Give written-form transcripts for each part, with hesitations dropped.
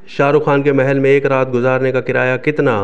शाहरुख खान के महल में एक रात गुजारने का किराया कितना?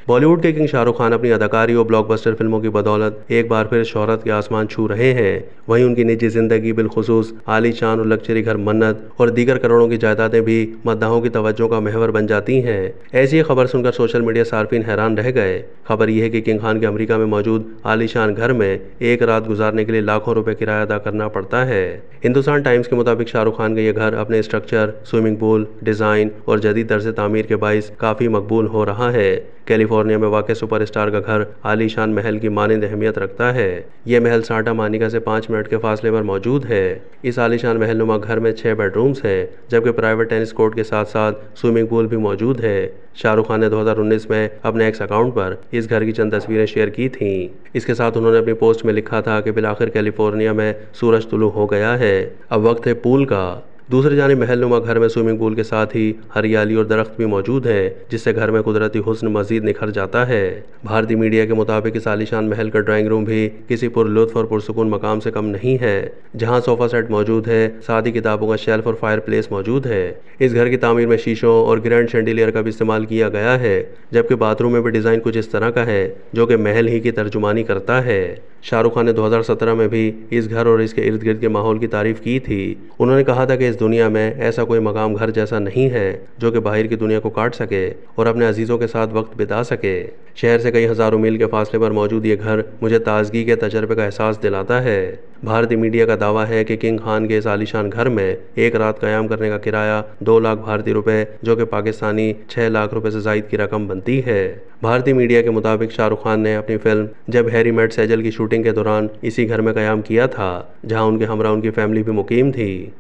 बॉलीवुड के किंग शाहरुख खान अपनी अदाकारी और ब्लॉकबस्टर फिल्मों की बदौलत एक बार फिर शोहरत के आसमान छू रहे हैं। वहीं उनकी निजी जिंदगी बिलखुसूस आलीशान और लग्जरी घर मन्नत और दीगर करोड़ों की जायदादें भी मद्दाहों की तवज्जो का महवर बन जाती हैं। ऐसी खबर सुनकर सोशल मीडिया सार्फिन हैरान रह गए। खबर यह है कि किंग खान के अमेरिका में मौजूद आलीशान घर में एक रात गुजारने के लिए लाखों रुपए किराया अदा करना पड़ता है। हिंदुस्तान टाइम्स के मुताबिक शाहरुख खान का यह घर अपने स्ट्रक्चर, स्विमिंग पूल, डिजाइन और जदीद तर्ज तामीर के बाइस काफी मकबूल हो रहा है। कैलिफोर्निया में वाक़ सुपरस्टार का घर आलीशान महल की मानंद अहमियत रखता है। यह महल सांता मोनिका से 5 मिनट के फासले पर मौजूद है। इस आलीशान महल नुमा घर में 6 बेडरूम्स हैं, जबकि प्राइवेट टेनिस कोर्ट के साथ साथ स्विमिंग पूल भी मौजूद है। शाहरुख खान ने 2019 में अपने एक्स अकाउंट पर इस घर की चंद तस्वीरें शेयर की थीं। इसके साथ उन्होंने अपनी पोस्ट में लिखा था कि बिलाखिर कैलिफोर्निया में सूरज तुलू हो गया है, अब वक्त है पूल का। दूसरी जानिब महल नुमा घर में स्विमिंग पूल के साथ ही हरियाली और दरख्त भी मौजूद हैं, जिससे घर में कुदरती हुस्न मजीद निखर जाता है। भारतीय मीडिया के मुताबिक इस आलीशान महल का ड्राइंग रूम भी किसी पुरलुत्फ और पुरसुकून मकाम से कम नहीं है, जहां सोफा सेट मौजूद है, साथ ही किताबों का शेल्फ और फायर प्लेस मौजूद है। इस घर की तामीर में शीशों और ग्रैंड शैंडिलियर का भी इस्तेमाल किया गया है, जबकि बाथरूम में भी डिज़ाइन कुछ इस तरह का है जो कि महल ही की तर्जुमानी करता है। शाहरुख खान ने 2017 में भी इस घर और इसके इर्द गिर्द के माहौल की तारीफ की थी। उन्होंने कहा था कि इस दुनिया में ऐसा कोई मकाम घर जैसा नहीं है जो कि बाहर की दुनिया को काट सके और अपने अजीज़ों के साथ वक्त बिता सके। शहर से कई हज़ारों मील के फासले पर मौजूद ये घर मुझे ताजगी के तजर्बे का एहसास दिलाता है। भारतीय मीडिया का दावा है कि किंग खान के इस आलीशान घर में एक रात क़याम करने का किराया 2 लाख भारतीय रुपए, जो कि पाकिस्तानी 6 लाख रुपए से ज़ायद की रकम बनती है। भारतीय मीडिया के मुताबिक शाहरुख खान ने अपनी फिल्म जब हैरी मेट सेजल की शूटिंग के दौरान इसी घर में क़याम किया था, जहां उनके हमरा उनकी फैमिली भी मुकीम थी।